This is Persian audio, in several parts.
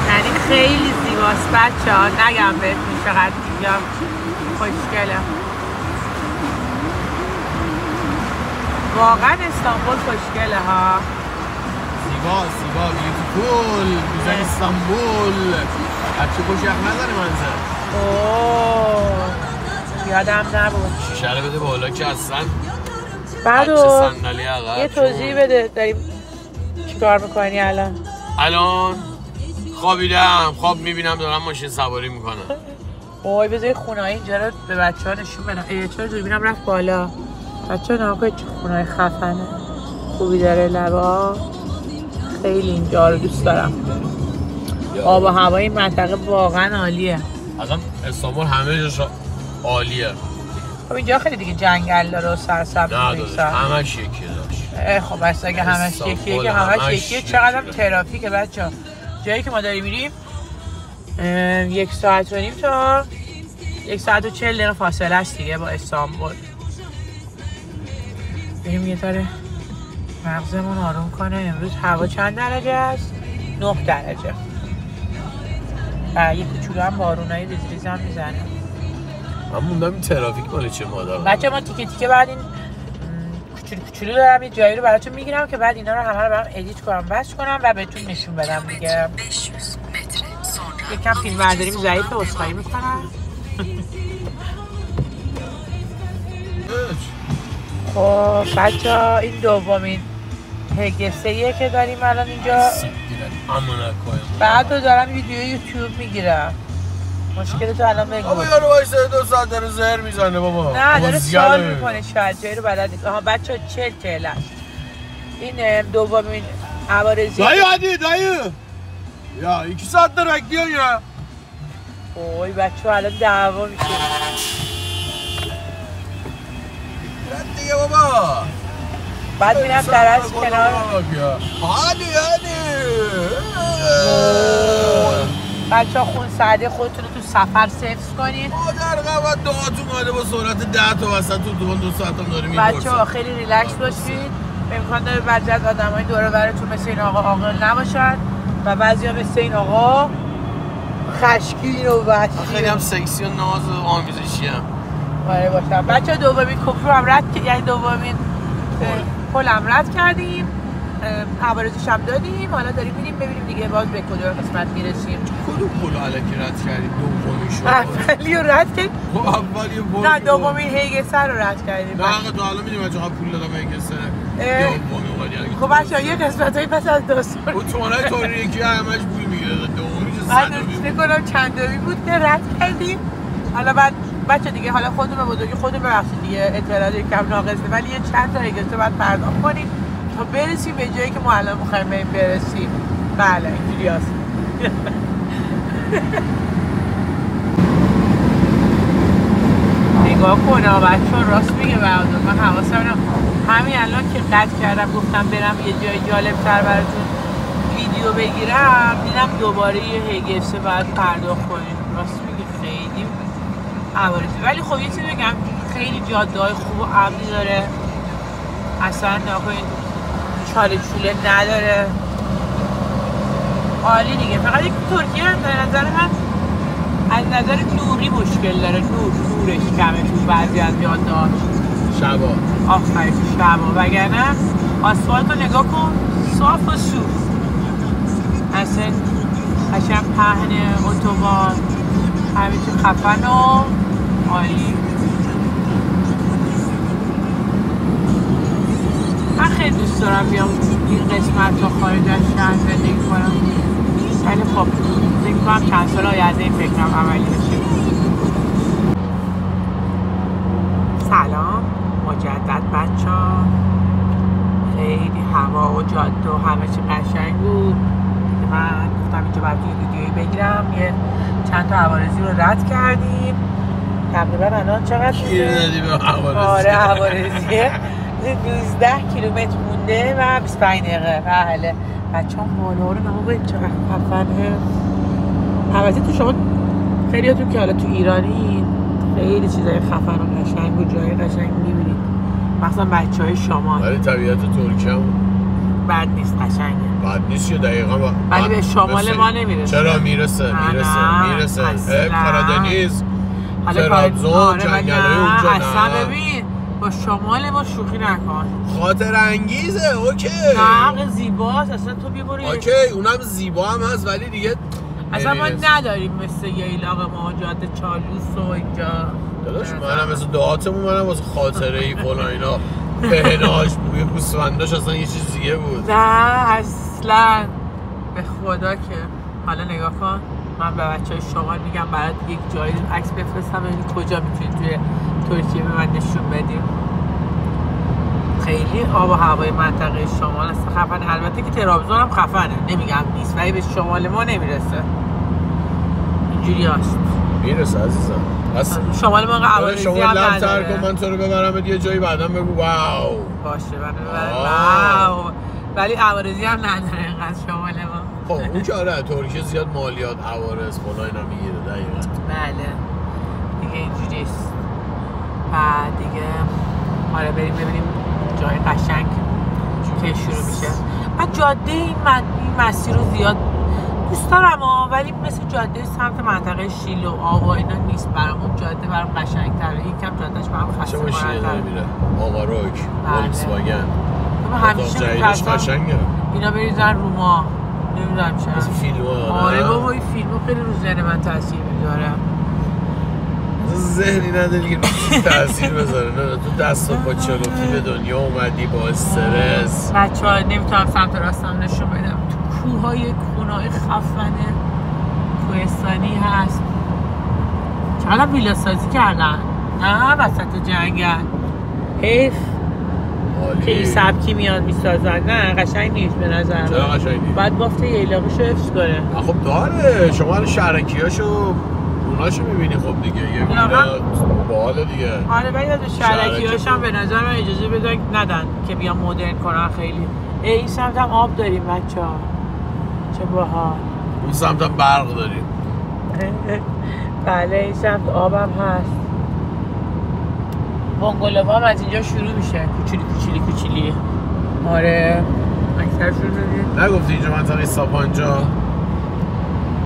یعنی خیلی زیباست بچه ها، نگم بهتون چقدر اینجا خوشگله. واقعا استانبول خوشگله ها. زیبا بیوتیفول میزن استانبول. بچه خوش یخ نزنه منزل. اوه یادم نبود. شیشه رو بده بالا که اصلا بعدو صندلی عقب. یه توضیح بده داریم چیکار میکنی الان؟ الان خوابیدم، خواب میبینم دارم ماشین سواری میکنم. اوه بذاری خونه‌های اینجا رو به بچه ها نشون بدم. چرا دوربینم رفت بالا؟ بچه ها نگاه کنید چه خونه‌های خفنه، خوبی داره لبا. خیلی اینجا رو دوست دارم. آب و هوای این منطقه واقعا عالیه. اصلا استانبول همه جاش عالیه. خب اینجا خیلی دیگه جنگل داره و سرسبز. نه داداش همش یکی داشت. خب بس اگه همش یکیه که همش یکیه چقدر ترافیکه بچه‌ها. جایی که ما داریم میریم 1 ساعت و نیم تا 1 ساعت و 40 دقیقه فاصله است دیگه با استانبول. بریم یه ذره مغزمون آروم کنه. امروز هوا چند درجه است؟ 9 درجه. یه کوچولو هم بارونای ریز ریز هم میزنه. من موندم این ترافیک مال چه مادر. بچه ما تیکه تیکه بعد این کوچولو دارم یه جایی رو براتون میگیرم که بعد اینا رو همه رو برام ادیت کنم بس کنم و بهتون نشون بدم دیگه. یکم فیلم برداریم ضعیف عذرخواهی میکنم. خب بچه‌ها این دومین هگسیه که داریم الان اینجا. بعد دارم ویدیو یوتیوب میگیرم. مشکل تو الان بگو. بابا یارو وایسه 2 ساعت داره زهر میزنه بابا. نه داره سوال میکنه شاید جایی رو بلد نیست. آها بچه‌ها 40 است. این دومین عوارضی. دایی یا 2 ساعت داره بیان یا. اوی بچه‌ها الان دعوا میشه. دیگه بابا. بعد میرم درست کنار. هادی بچه ها خون سعده خودتون رو تو سفر سیفز کنید. مادر قوت دعاتون اومده با سرعت 10 تا وسط تو 2 ساعت هم داره میبرسه. بچه ها خیلی ریلکس باشید. امکان داره بعضی از آدم های دوره براتون مثل این آقا عاقل نباشن و بعضی ها مثل این آقا خشکین و وحشی. خیلی هم سکسی و ناز و آمیزشی هم آره باشم. بچه ها دومین کفر هم رد کردیم، یعنی دومین پل هم رد کردیم، عوارضش هم دادیم. حالا داریم میریم ببینیم دیگه باز به کدوم قسمت میرسیم. کدوم پل علکی رد کردیم؟ دومی شد. اولی رو رد کردیم. اولی پل. نه دومین هیگسه رو رد کردیم. نه تو حالا میدونم چقدر پول دادم هیگسه. دومی اومدی. خب بچه‌ها یه قسمتایی پس از داستان. اتوبانای تورینی که همش پول میگیره. دومی چه صدومی. فکر کنم چندمی بود که رد کردیم. حالا بعد بچه دیگه حالا خودتون به بزرگی خودتون ببخشید دیگه اطلاعات کم ناقصه ولی یه چند تا هیگسه بعد پرداخت کنیم تا برسیم به جایی که ما الان می‌خوایم برسیم. بله اینجوری هست. نگاه کن بچه‌ها راست میگه بهادر. من حواسم همین الان که قطع کردم گفتم برم یه جای جالب‌تر براتون ویدیو بگیرم دیدم دوباره یه هیگسه بعد پرداخت کنیم. راست میگه خیلی عوارضی. ولی خب یه چیزی بگم خیلی جاده‌های خوب و امنی داره. اصلا نکنید چاله چوله نداره. عالی دیگه. فقط یک ترکیه هم به نظر من از نظر نوری مشکل داره. نورش کمه تو بعضی از جاده‌ها. شبا آفرین شبا. وگرنه آسفالت رو نگاه کن صاف و صوف. اصلا قشنگ پهن اتوبان همه چی خفن و عالی. من خیلی دوست دارم بیام این قسمت تا خارج از شهر زندگی کنم ولی خب فکر کنم چند سال آینده این فکرم عملی بشه. سلام مجدد بچه‌ها. خیلی هوا و جاده و همه چی قشنگ بود. من گفتم اینجا باید یه ویدیویی بگیرم. یه چند تا عوارضی رو رد کردیم. تقریبا الان چقدر گیر دادی به عوارضی؟ آره عوارضیه. 12 کیلومتر مونده و 25 دقیقه. بله بچه هم بالا رو نمو باید چقدر خفنه. البته تو شما خیلی هاتون که حالا تو ایرانی خیلی چیزای خفن و قشنگ و جای قشنگ میبینید مخصوصا بچه های شما. ولی طبیعت ترکیه هم بد نیست، قشنگه. بد نیست که دقیقا ولی به شمال ما نمیرسه. چرا میرسه؟ کارادنیز ترابزون جنگل‌های اونجا اصلا ببین با شمال ما شوخی نکن. خاطر انگیزه. اوکی نه زیباست اصلا. تو بیا برو. اوکی اونم زیبا هم هست ولی دیگه اصلا ما نداریم مثل ییلاق ما جاده چالوس و اینجا. داداش منم مثل دهاتمون منم واسه خاطره ای فلان اینا پهناش بوی گوسفنداش اصلا یه چیز دیگه بود. نه اصلا به خدا که حالا نگاه کن من به بچهای شمال میگم برات یک جایی عکس بفرستم ببین کجا میتونید توی ترکیه به من نشون بدیم. خیلی آب و هوای منطقه شمال است خفنه. البته که ترابزون هم خفنه نمیگم نیست ولی به شمال ما نمیرسه. اینجوری هست. میرسه عزیزم. بس شمال ما عوارضی هم نداره. شما لب من تو رو ببرم یه جایی بعدم بگو واو. باشه واو. ولی عوارضی هم نداره اینقدر شمال ما. خب اون که آره ترکیه زیاد مالیات عوارض فلان اینا میگیره دقیقاً. بله دیگه اینجوریست. بعد دیگه آره بریم ببینیم جای قشنگ که شروع میشه. من جاده این مسیر رو زیاد دوست دارم ولی مثل جاده سمت منطقه شیل و آوا اینا نیست برام. اون جاده برام قشنگ‌تره. یکم جادهش برام خسته کننده میره. آقا روک فولکس واگن همیشه جایش قشنگه. اینا بریزن رو ما نمیدونم چرا. مثل فیلم‌ها. آره بابا این فیلم‌ها خیلی رو ذهن من تاثیر میذاره. ذهنی نداری که تاثیر بذاره. نه تو دست و پا چلوفی به دنیا اومدی با استرس. بچه‌ها نمیتونم سمت راستم نشون بدم. تو کوه‌های خونه‌های خفنه کوهستانی هست. چقدر ویلا سازی کردن. نه وسط جنگل. حیف که این سبکی میاد میسازن. نه قشنگ نیست به نظر من. چرا قشنگ نیست؟ باید بافت ییلاقیشو حفظ کنه. خب داره شما الان شهرکیاشو اوناشو میبینی خب دیگه یه ویلا باحال دیگه. آره ولی از شهرکیاش هم به نظر من اجازه بدن ندن که بیان مدرن کنن خیلی. این سمت هم آب داریم بچه‌ها. چه باحال. اون سمت هم برق داریم. بله این سمت آب هم هست. بنگلوها هم از اینجا شروع میشه کوچیلی. آره اکثرشون رو نگفتی اینجا منطقه ساپانجا؟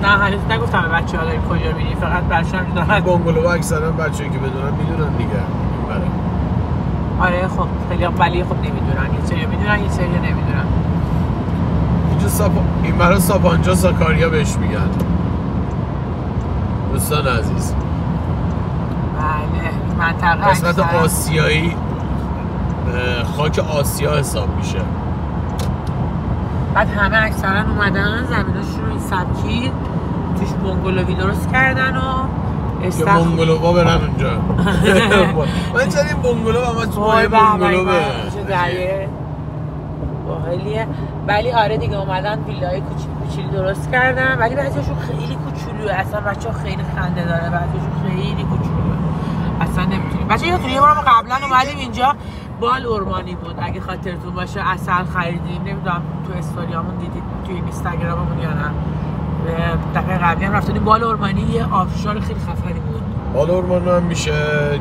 نه هنوز نگفتم به بچه‌ها داریم کجا میریم فقط برشون میدونن. بنگلوها اکثرا بچه‌ای که بدونن میدونن دیگه. آره خب خیلی ولی خب نمیدونن. یه سری میدونن یه سری نمیدونن. اینجا این برای ساپانجا ساکاریا بهش میگن. دوستان عزیز بله منطقه قسمت آسیایی خاک آسیا حساب میشه. بعد همه اکثرا اومدن زمیناشون رو این سبکی توش بنگلوی درست کردن و که بنگلوها برن اونجا. من چرا این بنگلو همه تو ماه بنگلو به باحالیه. ولی آره دیگه اومدن ویلای کوچیلی درست کردن ولی بعضیشون خیلی کوچولوه. اصلا بچه‌ها خیلی خنده داره. بعضیشون خیلی کوچولوه اصلا نمیتونیم. بچه‌ها یه بار ما قبلا اومدیم اینجا بال اورمانی بود اگه خاطرتون باشه. عسل خریدیم نمیدونم تو استوریامون دیدید توی اینستاگراممون یا نه. دفعه قبلی هم رفتیم بال اورمانی. یه آبشار خیلی خفنی بود. بال اورمانی هم میشه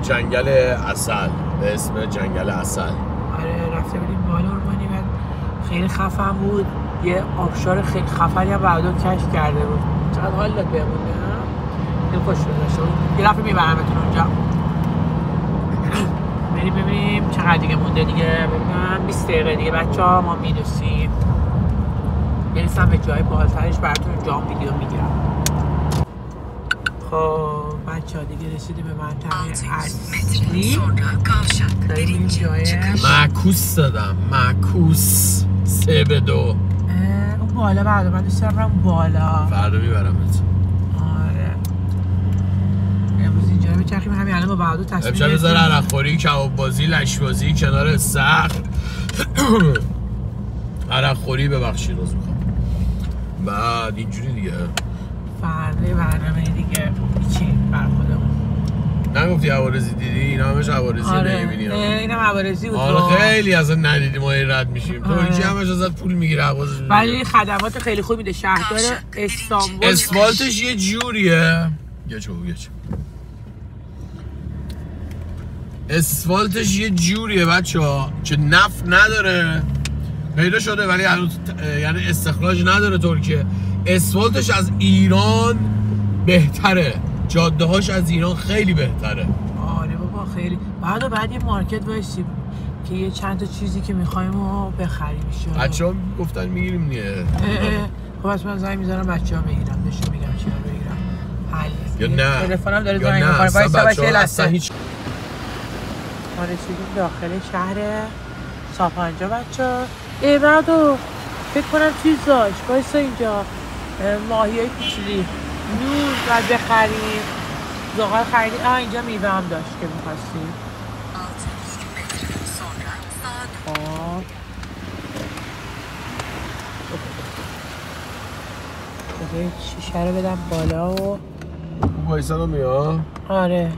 جنگل عسل به اسم جنگل عسل. آره رفته بودیم بال اورمانی و خیلی خفن بود. یه آبشار خیلی خفنی هم بعدا کشف کرده بود. چقدر حال داد بهمون نه؟ خیلی خوش گذشت. یه دفعه میبرمتون اونجا. بریم ببینیم چقدر دیگه مونده دیگه. ببینم 20 دقیقه دیگه بچه‌ها ما میرسیم. برسم به جای بالترش براتون جام ویدیو میگیرم. خب بچه‌ها دیگه رسیدیم به منطقه اصلی. داریم جای معکوس دادم. معکوس 3 به 2. اون بالا بعد من دوست دارم بالا. فردا میبرمت. آره امروز اینجا رو بچرخیم. همین الان با بعدو تصمیم امشب بذار عرق‌خوری کباب بازی لش‌بازی کنار استخر. عرق‌خوری ببخشید روز میخوام. بعد اینجوری دیگه فردا برنامه دیگه چی بر خودمون. نگفتی عوارضی دیدی؟ اینا همش عوارضی نمیبینی. اینم عوارضی بود. آره خیلی ازن ندیدیم ما رد میشیم. ترکیه همش ازت پول میگیره عوارضی. ولی خدمات خیلی خوب میده. شهردار استانبول اسفالتش یه جوریه. اسفالتش یه جوریه بچه‌ها که نفت نداره. پیدا شده ولی هنوز یعنی استخراج نداره ترکیه. اسفالتش از ایران بهتره، جاده هاش از ایران خیلی بهتره. آره بابا خیلی. بعد یه مارکت وایسیم که یه چند تا چیزی که میخوایم رو بخریم. بچه‌ها گفتن میگیریم دیگه. خب از من زنگ میزنم بچه‌ها بگیرم، بهشون میگم چیا بگیرم. حل. یا نه تلفنم داره زنگ می‌خوره. وایسا هیچ. ما رسیدیم داخل شهر ساپانجا بچه‌ها. بعدو فکر کنم چیز داشت. وایسا اینجا ماهیای کوچولی نور باید بخریم. زغال خریدیم. اینجا میوه هم داشت که می‌خواستیم. شیشه رو بدم بالا و وایسا میاد. آره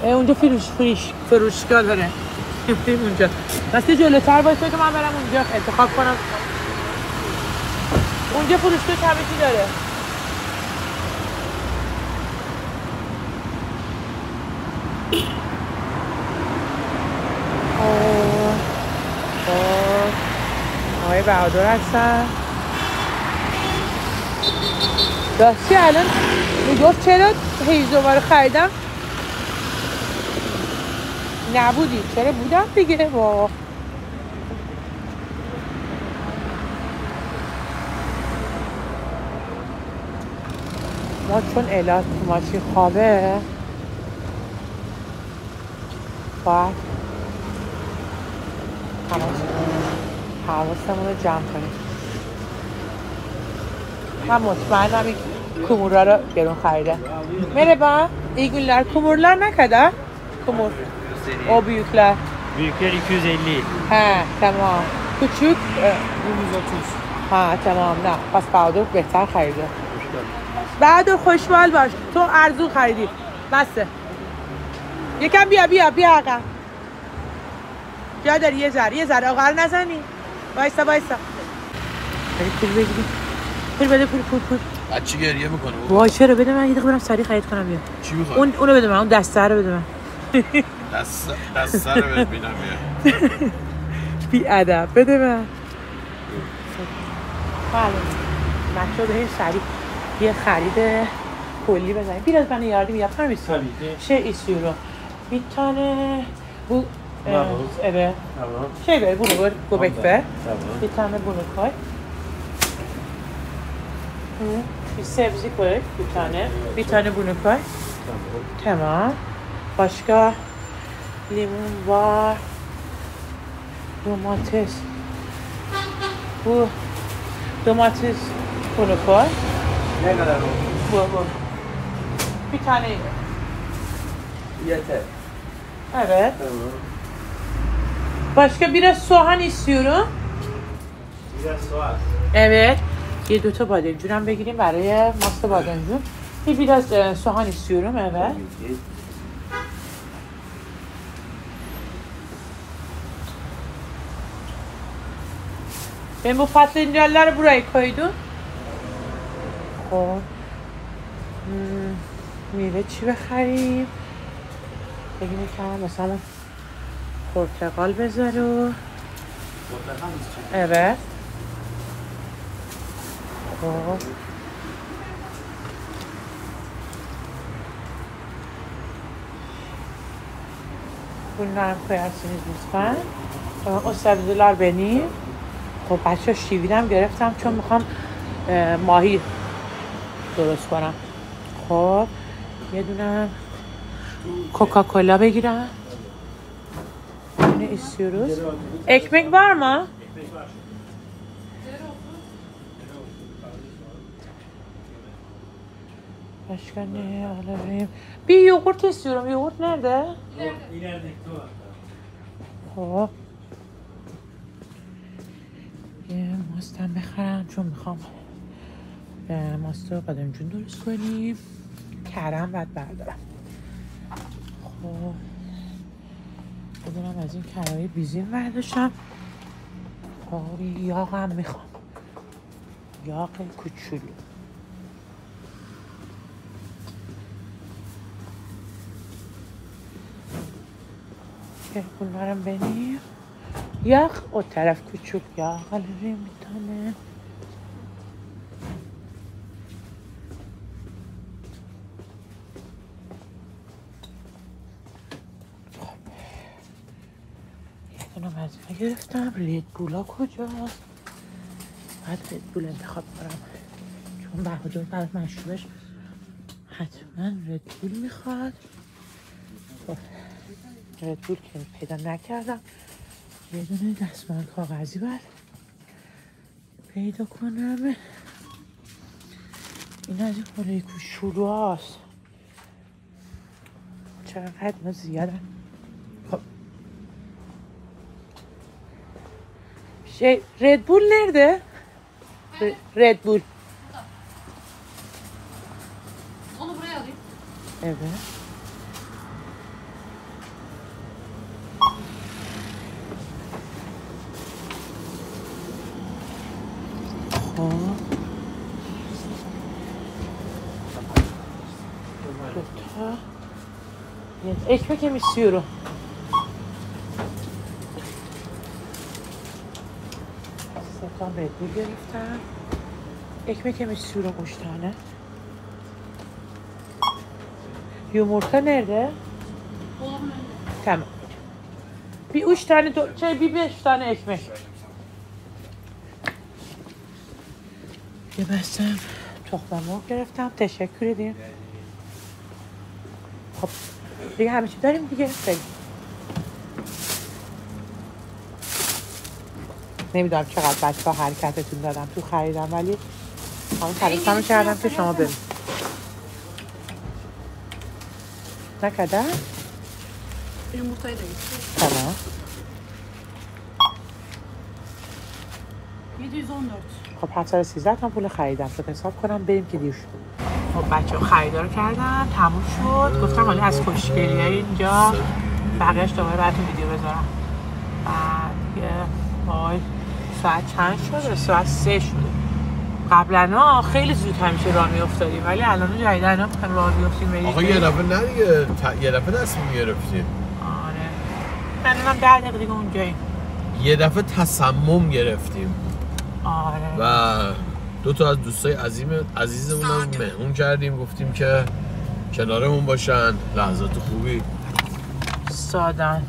بیا اونجا فروشگاه داره. بریم اونجا. دستی جلوتر وایسا که من برم اونجا انتخاب کنم. اونجا فروشگاه چی داره. آقای بهادر هستن. راستی الان میگفت چرا هیزوما رو خریدم؟ نبودی. چرا بودم دیگه. با ما چون الهی ماشین خوابه باید حواسمون رو جمع کنیم. من mutmainam این kumurlar رو گرون خریده. Merhaba, iyi günler. Kumurlar ne kadar? Kumur. O büyükler. Büyükler 250. Ha, tamam. Küçük 130. Ha, tamam. نه. پس بهادر بهتر خریده. بهادر خوشحال باش. تو ارزون خریدی. بسه. یکم بیا آقا. جا داری یه ذره آقا رو نزنی. وایسا. بریم پول بگیریم. پول بده. بچه گریه میکنه. وای چرا بده من یه دقیقه برم سریع خرید کنم. بیا. چی میخوای؟ اونو بده من. اون دسته رو بده من. دسته رو ببینم. بی ادب بده من. بچه بریم sari یه خرید کلی بزنیم. Biraz bana yardım yapar mısın? Tabii ki. Şey istiyorum. Bir tane bu evet. Tamam. Şey ver bunu ver. Göbek ver. Tamam. Bir tane bunu koy. Bir sebze koy bir tane. Bir tane bunu koy. Tamam. Tamam. Başka limon var. Domates. Bu domates bunu koy. Ne kadar oldu? Bu. Bir tane. Yeter. Evet. Tamam. Başka biraz soğan istiyorum. Biraz soğan. Evet. یه دوتا بادمجون هم بگیریم برای ماست بادمجون. biraz soğan istiyorum. Evet. Ben bu patlıcanları buraya koydum. خب میوه چی بخریم؟ بگیم که مثلا پرتقال بذارو. Evet. خب bunları koyarsınız lütfen. O sebzeler benim. خب بچه شیویدم گرفتم چون میخوام ماهی درست کنم. خب یه دونه کوکاکولا بگیرم. Ne istiyoruz? Ekmek var mı? Başka ne alabilirim? Bir yoğurt istiyorum. Yoğurt nerede? İlerideki var. خب یه ماستم بخرم چون میخوام ماست بادمجون درست کنیم. کرم باید بردارم. خب بدونم از این کرای بیزین برداشتم. خب یاق هم میخوام. یاق کوچولو. ردبول برام بریم. یخ او طرف کوچوک یا حالا ریم میتونه. دونم از اینها گرفتم. ردبولا کجاست؟ باید ردبول انتخاب کنم چون بهادر برای مشروبش حتما ردبول میخواد. خب ردبول که پیدا نکردم. یه دونه دستمال کاغذی باید پیدا کنم. این از این خوره شروع هست. چقدر اینا زیادن. خب ردبول nerede? Redbull. Onu buraya alayım. Evet. Ekmek istiyorum. Setan Redbull گرفتم. Ekmek istiyorum 3 tane. Yumurta nerede? Dolabın önünde. Tamam. Bir 3 tane bir 5 tane ekmek. Yemezsem تخم مرغ گرفتم. تشکر edeyim. خب دیگه همه چی داریم دیگه. خیلی نمیدونم چقدر بچه‌ها حرکتتون دادم تو خریدم ولی همون تلاشمو کردم که شما بریم. Ne kadar? Yumurtayı da getir. Tamam. 714. خب 713 تا پول خریدم شد. حساب کنم بریم که دیر شد. خب بچه‌ها خریدار کردم تموم شد. گفتم حالا از خوشگلی‌های اینجا بقیه‌اش دوباره براتون ویدیو بذارم. بعد دیگه وای ساعت چند شده؟ ساعت 3 شده. قبلا خیلی زود همیشه راه میافتادیم ولی الان جدیدن هم راه میافتیم بریم. آقا یه دفعه نه دیگه یه دفعه تصمیم گرفتیم. آره. الانم 10 دقیقه دیگه اونجاییم. یه دفعه تصمیم گرفتیم. آره. و 2 تا از دوستای عزیزمون هم مهمون کردیم گفتیم که کنارمون باشن لحظات خوبی. سادن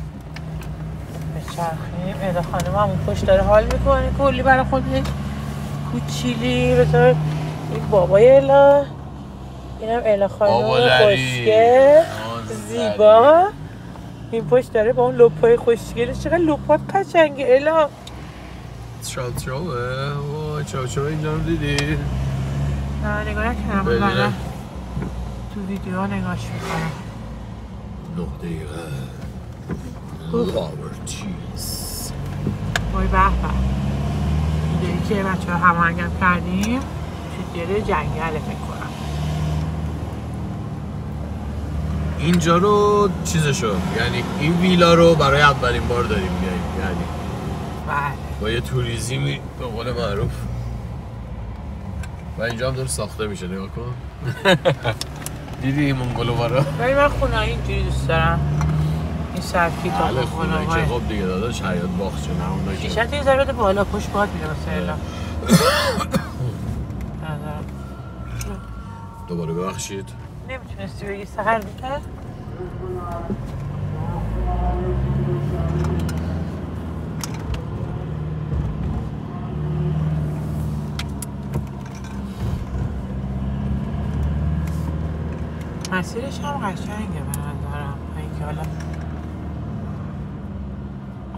بچرخیم. ادا خانم همون پشت داره حال میکنه کلی برای خودش کوچیلی. بذار این بابای الا اینم الا خانم خوشگل زیبا این پشت داره با اون لپای خوشگلش. چقدر لپات قشنگه الا. چاو اینجا رو دیدی؟ نه نگاه نکردم. بدونه تو ویدیو نگاهش میکنم. 9 دقیقه لاور چیز. وای به به. اینجایی که بچه ها هماهنگم کردیم تو دیره جنگله فکر کنم. اینجا رو چیزشو یعنی این ویلا رو برای اولین بار داریم میاییم یعنی بله با یه توریزمی به قول معروف. و اینجا هم داره ساخته میشه نگاه کن. دیدی این منگولوها رو؟ ولی من خونه اینجوری دوست دارم. این سرکی تا بله خونه که خب دیگه داداش حیات باغچه نه اونایی که شیشت یه ذره بالا پشت باد میره مثلا الا. دوباره ببخشید. نمیتونستی بگی سهر میکرد؟ مسیرش هم قشنگه به نظرم. اینکه حالا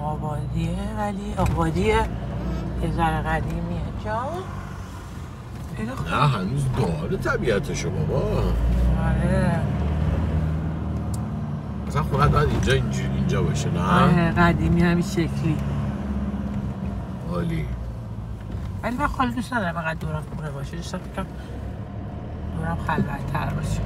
آبادیه ولی آبادیه یه ذره قدیمیه جا. نه هنوز داره طبیعتشو بابا. آره مثلا خونت باید اینجا باشه نه؟ آره قدیمی همین شکلی. عالی. ولی من خالی دوست ندارم اقدر دورم خونه باشه. دوست دارم دورم خلوت‌تر باشه.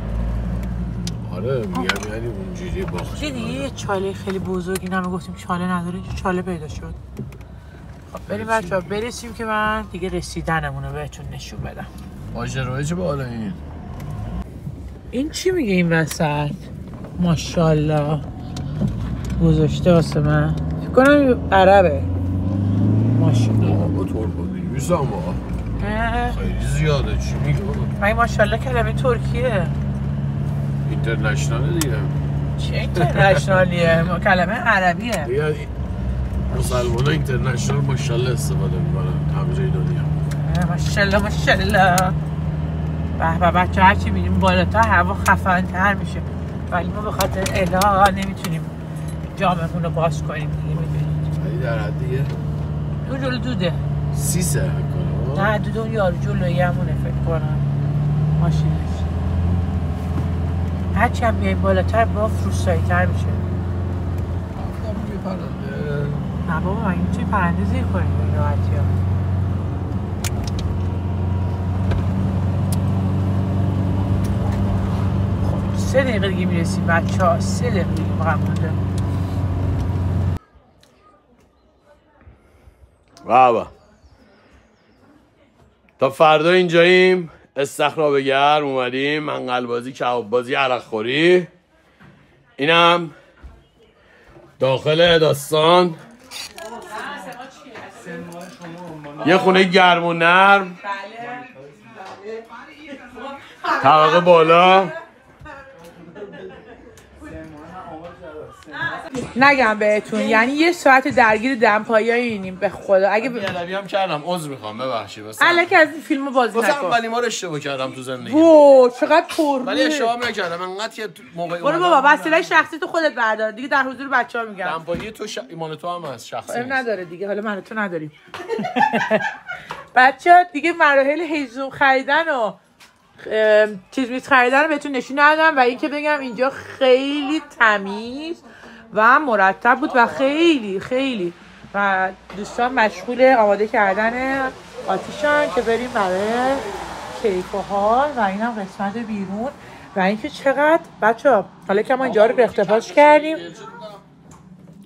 آره میگم یعنی اونجوری باخته. دیدی یه چاله خیلی بزرگی نمه گفتیم چاله نداره. اینجا چاله پیدا شد. خب بریم بچه‌ها برسیم که من دیگه رسیدنمونو بهتون نشون بدم. ماجرای چه بالا این چی میگه این وسط؟ ماشاءالله گذاشته واسه من. فکر کنم عربه. ماشاءالله. با ترکمنی میسم خیلی زیاده. چی میگه؟ من ماشاءالله کلمه ترکیه. اینترنشنال دیگه. چه اینترنشنالیه؟ کلمه عربیه. دیگه مسلمان اینترنشنال ماشاءالله استفاده میکنن همه جای دنیا. ماشاءالله ماشاءالله. به به بچه هرچی میریم بالاتر هوا خفن‌تر میشه، ولی ما به خاطر اله نمیتونیم جاممون رو باز کنیم دیگه. میدونید ولی در حد دیگه اون جلو دوده سیسه کنه. نه دوده اون یارو جلویی همونه فکر کنم ماشینش. هرچی هم بیاییم بالاتر با روستایی تر میشه. نه بابا من این چی پرنده زیر کنیم این راحتی ها. خب 3 دقیقه دیگه میرسیم بچه ها. 3 دقیقه دیگه فقط مونده. بابا تا فردا اینجاییم. استخر گرم اومدیم، منقل بازی، کباب بازی، عرق خوری. اینم داخل داستان یه خونه گرم و نرم، طبقه بالا. نگم بهتون یعنی 1 ساعت درگیر دمپایی اینیم به خدا. اگه بیادبی هم کردم، عذر میخوام، ببخشید. الکی از این فیلمو بازی واسه نکن. اولی ما رو اشتباه کردم تو زندگی. چقدر پر ولی اشتباه نکردم، انقدر که موقع برو بابا وسیله شخصی تو خودت بردار دیگه، در حضور بچه‌ها میگم. دمپایی تو ایمان تو هم هست شخصی نداره دیگه، حالا من تو نداریم. بچه‌ها دیگه مراحل هیزم خریدن و چیز میز خریدن رو بهتون نشون ندادم و اینکه بگم اینجا خیلی تمیز و مرتب بود و خیلی خیلی و دوستان مشغول آماده کردن آتیشن که بریم برای کیک و حال و اینم قسمت بیرون. و اینکه چقدر بچه‌ها حالا که ما اینجا رو اقتباس کردیم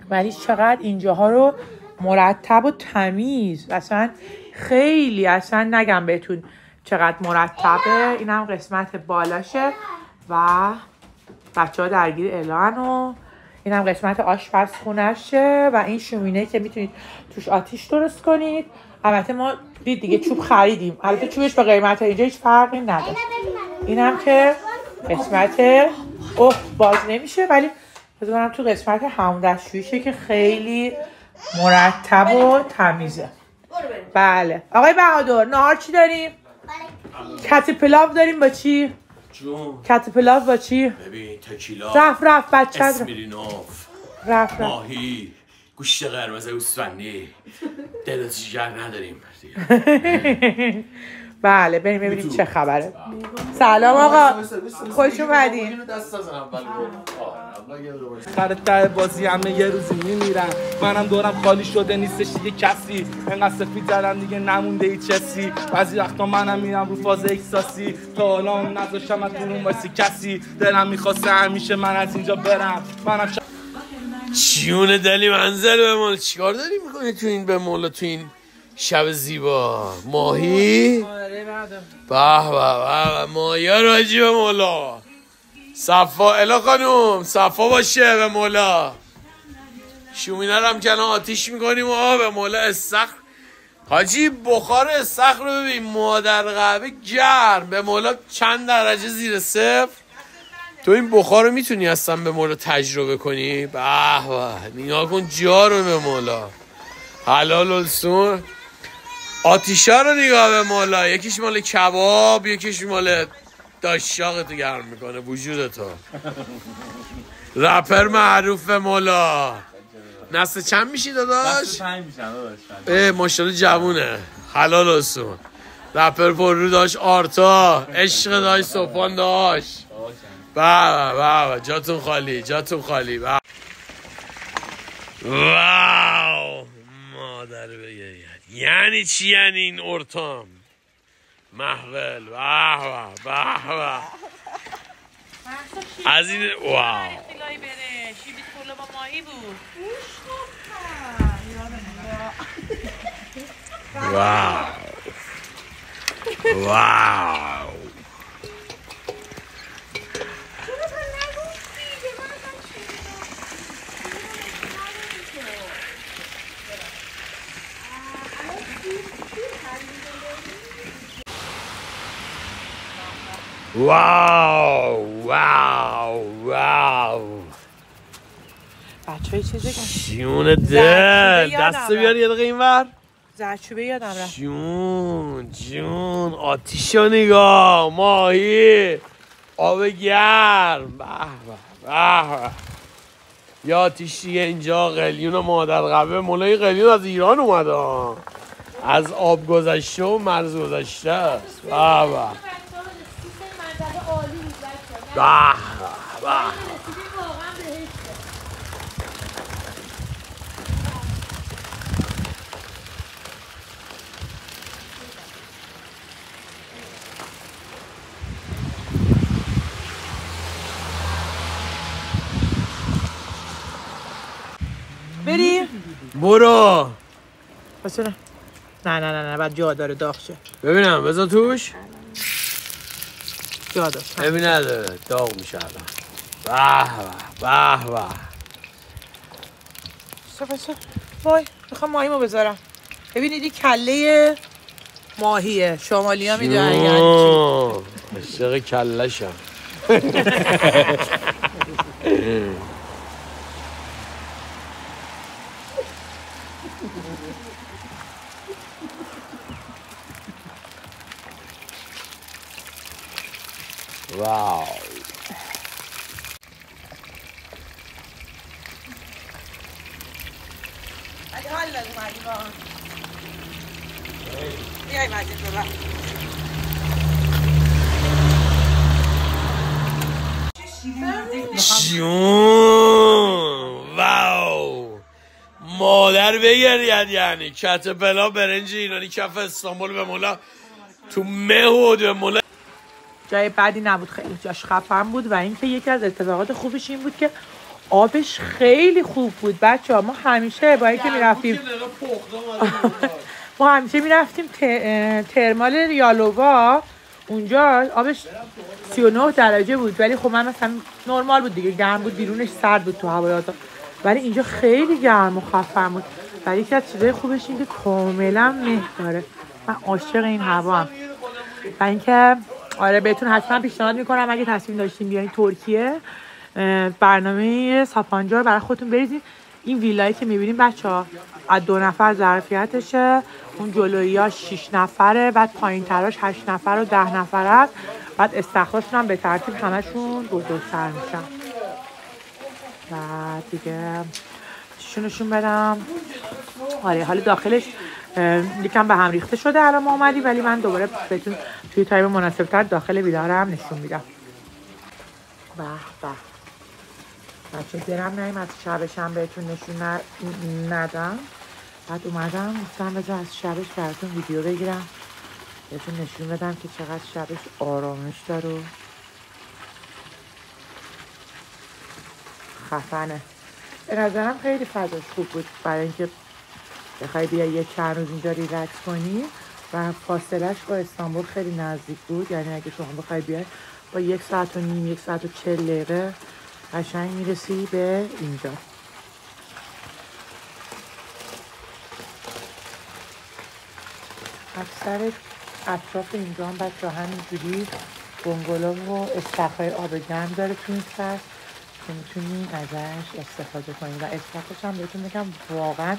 ولی چقدر اینجاها رو مرتب و تمیز، اصلا خیلی اصلا نگم بهتون چقدر مرتبه. اینم قسمت بالاشه و بچه ها درگیر اعلان و اینم قسمت آشپزخونه‌شه و این شومینه که میتونید توش آتیش درست کنید. البته ما دیگه چوب خریدیم، البته چوبش با قیمت اینجا هیچ فرقی نداره. اینم که قسمت باز نمیشه ولی بذارم تو قسمت همون دستشوییشه که خیلی مرتب و تمیزه. بله آقای بهادر نهار چی داریم؟ کت پلاو داریم با چی؟ جون کت پلاو با چی؟ ببین تکیلا رفت بچه اسمیرینوف رفت ماهی گوشت قرمز گوسفندی دلت جگر نداریم. بله بریم ببینیم چه خبره. سلام آقا خوش اومدین. ته بازی همه یه روزی میمیرن، منم دورم خالی شده نیستش دیگه کسی، انقدر سفید زدم دیگه نمونده ای چسی. بعضی وقتا منم میرم رو فاز احساسی، تا حالا نذاشتم از اون واسی کسی، دلم میخواسته همیشه من از اینجا برم. منم چیونه دلی منظر به مولا. چیکار داری میکنی تو این به مولا تو این شب زیبا؟ ماهی؟ به ماهی راجی به مولا. صفا الا خانوم صفا باشه به مولا. شومینه رو هم کنن آتیش میکنیم و به مولا استخر. حاجی بخار استخر رو ببین، مادر قهوه گرم به مولا چند درجه زیر صفر. تو این بخار رو میتونی اصلا به مولا تجربه کنی؟ به به نگاه کن جا رو به مولا. حلال السون. آتیشا رو نگاه به مولا، یکیش مال کباب یکیش مال داشاقتو گرم میکنه وجودتو. رپر معروف مولا. نسل چند میشی داداش؟ نسل 5 میشن داداش. ماشاءالله جوونه. حلال السون. رپر پررو داشت، آرتا عشق داشت، سوپان داشت. بابا جاتون خالی جاتون خالی. واو مادر بگه یعنی چی؟ یعنی این ارتام محول. به از این واو شیبیت پلو با ماهی بود. واو واو واو واو بچه های چیزی کن جون دل دسته بیار یه دقیقه این ور زرچوبه یادم رفت جون آتیشو نگاه ماهی آب گرم به به یا آتیش دیگه اینجا قلیون و مادر قبه مولای قلیون از ایران اومده از آب گذشته و مرز گذشته است به به بریم برو پس نه بعد جا داره داغ شه ببینم بذار توش جا داشت ببین نداره داغ میشه الان به وای میخوام ماهیمو بذارم ببینید این کله ماهیه شمالی ها میدونن یعنی چی عشق کلشم واو واو مادر بگرید یعنی کت پلا برنج ایرانی کف استانبول به مولا تو مهود به مولا جای بدی نبود خیلی جاش خفن بود و اینکه یکی از اتفاقات خوبش این بود که آبش خیلی خوب بود بچه‌ها ما همیشه با اینکه میرفتیم ترمال ریالووا اونجا آبش 39 درجه بود ولی خب من مثلا نرمال بود دیگه گرم بود بیرونش سرد بود تو هوای آزاد ولی اینجا خیلی گرم و خفن بود ولی یکی از چیزای خوبش این که کاملا مه داره من عاشق این هوا ام و اینکه آره بهتون حتما پیشنهاد میکنم اگه تصمیم داشتین بیاین ترکیه برنامه ساپانجا برای خودتون بریزین این ویلایی که میبینین بچه‌ها از 2 نفر ظرفیتشه اون جلویی‌ها 6 نفره بعد پایین تراش 8 نفر و 10 نفر است بعد استخراشون هم به ترتیب همشون بزرگتر میشن و دیگه چیشونشون بدم آره حالا داخلش یکم به هم ریخته شده الان ما اومدیم ولی من دوباره بهتون توی تایم مناسب‌تر داخل ویلا هم نشون میدم به بچه درم نیم از شبش هم بهتون نشون ندم بعد اومدم گفتم بذار از شبش براتون ویدیو بگیرم بهتون نشون بدم که چقدر شبش آرامش داره و خفنه به نظرم خیلی فضاش خوب بود برای اینکه بخوای بیای یه چند روز اینجا ریلکس کنی و فاصلش با استانبول خیلی نزدیک بود یعنی اگه شما بخوای بیای با 1 ساعت و نیم 1 ساعت و 40 دقیقه قشنگ میرسی به اینجا اکثر اطراف اینجا هم بچه همینجوری بنگلو و استخرهای آب گرم داره تو این فصل که میتونین ازش استفاده کنید و استخرش هم بهتون میگم واقعا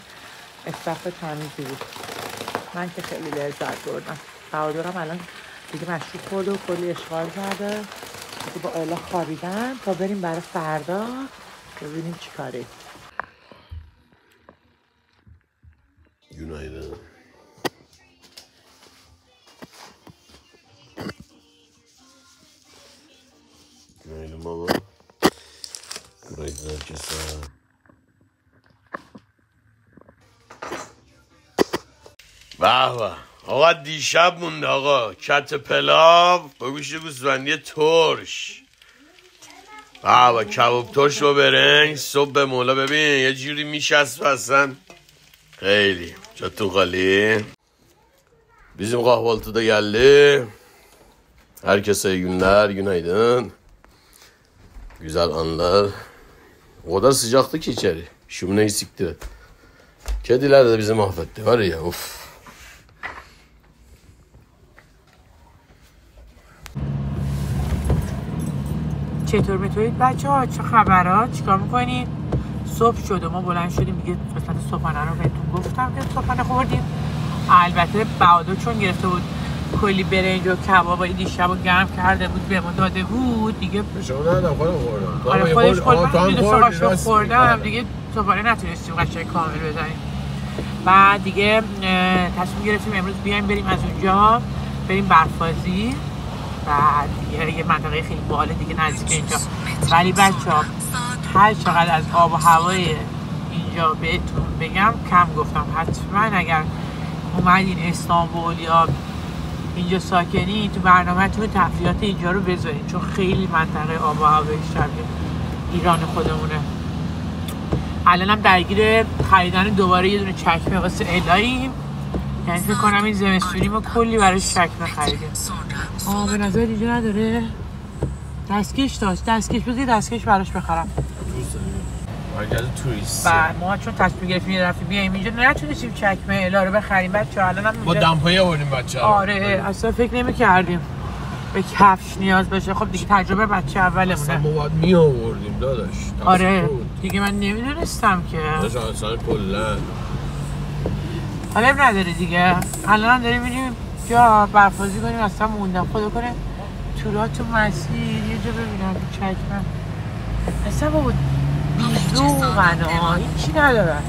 استخر تمیزی بود من که خیلی لذت بردم بهادرم الان دیگه مشروب خورد و کلی اشغال کرده با آلا خوابیدن تا بریم برای فردا ببینیم چی کاره Günaydın. Günaydın baba. Günaydın herkese. به به آقا دیشب مونده آقا کت پلاو با گوشت گوسفندی ترش به کباب ترش با برنج صبح به مولا ببین یه جوری میشست اصلا خیلی çatın خالی bizim kahvaltıda geldi herkese iyi günler günaydın güzel anlar o kadar sıcaktı ki içeri şumneyi siktir kediler de bizi mahvetti var ya of چطور میتونید بچه ها؟ چه خبرات؟ چیکار میکنید؟ صبح شد و ما بلند شدیم دیگه. قسمت صبحانه رو بهتون گفتم که صبحانه خوردیم. البته بهادر چون گرفته بود کلی برنج و کباب دیشب رو گرم کرده بود به ما داده بود دیگه. به شما ندادم خودم خوردم. آره خودش خوردم. دیگه صبحش خوردم دیگه صبحانه نتونستیم قشنگ کامل بزنیم. بعد دیگه تصمیم گرفتیم امروز بیایم بریم از اونجا بریم برفازی. بعد دیگه یه منطقه خیلی باحال دیگه نزدیک اینجا. ولی بچه‌ها هر چقدر از آب و هوای اینجا بهتون بگم کم گفتم. حتما اگر اومدین استانبول یا اینجا ساکنین تو برنامه‌تون تفریحات اینجا رو بذارین چون خیلی منطقه آب و هوای شبیه ایران خودمونه. الانم درگیر خریدن دوباره یه دونه چکمه واسه الهیم. یعنی فکر کنم این زمستونی ما کلی براش چکمه خریدیم. به نظر اینجا نداره؟ دستکش داشت. دستکش بذاری دستکش براش بخرم. مرکز توریستی. بعد ما چون تصمیم گرفتیم یه دفعه بیایم اینجا نتونستیم چکمه الا رو بخریم. بچه‌ها الانم ما دمپایی آوردیم بچه‌ها. آره اصلا فکر نمی‌کردیم به کفش نیاز بشه. خب دیگه تجربه بچه اولمونه. اصلا ما باید می آوردیم داداش. آره دیگه من نمیدونستم که. داداش اصلا کلا. حالا نداره دیگه. الان داریم میریم جا برفازی کنیم. اصلا موندم خدا کنه تورا تو مسیر یه جا ببینم چکمه. اصلا بابا بیزو غنا هیچی ندارن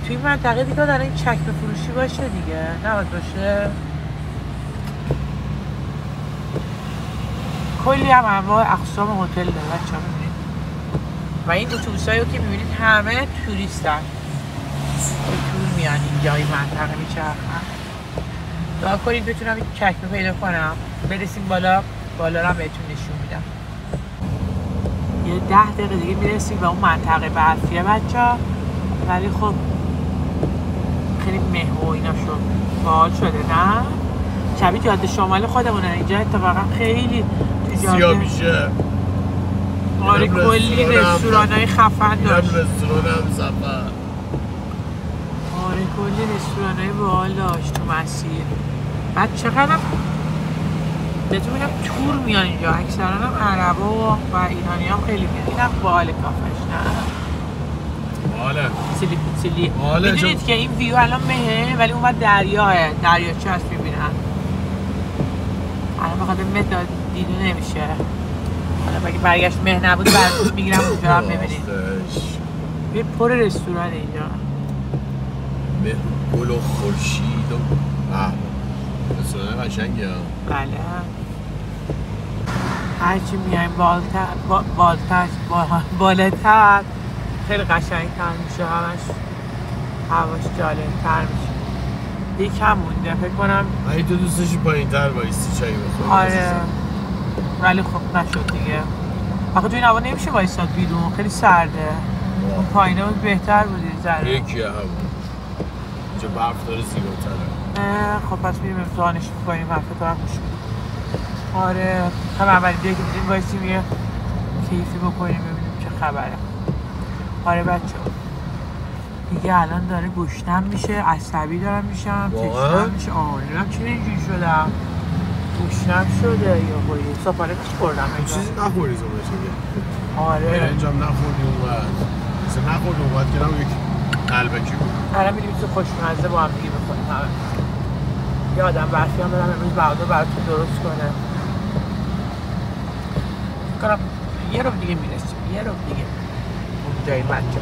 توی منطقه دیگه. دارن این چکمه فروشی باشه دیگه. نباید باشه. کلی هم انواع اقسام هتل داره بچه‌ها می‌بینید. و این اتوبوسایی رو که می‌بینید همه توریستن. تور میان اینجا این منطقه میچرخن. دعا کنید بتونم این چکمه پیدا کنم. برسیم بالا رو هم بهتون نشون میدم. یه 10 دقیقه دیگه میرسیم به اون منطقه برفیه بچه‌ها. ولی خب خیلی مه و اینا شد باحال شده نه؟ شبیه جاده شمال خودمونه. اینجا اتفاقا خیلی تو جاده سیاه میشه. آره کلی رستورانای خفن داشت. رستوران هم سفر. آره کلی رستورانای باحال داشت تو مسیر. بعد چقدر بهتون میگم تور میان اینجا. اکثرا هم عربا و ایرانی هم خیلی میان. اینم باحال کافش نه؟ باحاله. سیلی میدونید که این ویو الان مهه ولی اون دریاه. دریاچه هست میبینن. الان بخاطر مه دیده نمیشه. حالا بگه برگشت مه نبود برگشت میگیرم اونجا هم ببینید. یه پر رستوران اینجا. مه گل و خورشید و رستوران قشنگه. بله. هرچی میایم بالاتر خیلی قشنگ‌تر میشه. هواش جالب‌تر میشه. یکم مونده فکر کنم. اگه تو دوست داشتی پایین‌تر وایستی چایی بخوری. آره ولی خب نشد دیگه. آخه تو این هوا نمیشه وایساد بیرون. خیلی سرده. اون پایینه بود بهتر بود ذره. یکیه هوا. اینجا برف داره زیباتره. خب پس میریم امتحانش میکنیم. حرفتو هم گوش میدیم. آره هم اولی دیگه که دیدیم وایسیم یه کیفی بکنیم ببینیم چه خبره. آره بچه دیگه الان داره گشنم میشه. عصبی دارم میشم. تشنم میشه. آره من چرا اینجوری شدم؟ گشنم شده یا بایی صبحانه پیش خوردم. چیزی نخوری زمانه دیگه. آره برنجام نخوردی اونقدر. مثلا نخورد اونقدر که نم یک قلبکی بود. الان میریم تو خوشمزه با هم دیگه بخوریم همه. یادم برفی هم برم امروز بهادر براتون درست کنه. فکر کنم یه رو دیگه میرسیم. یه رو دیگه اون جایی بچه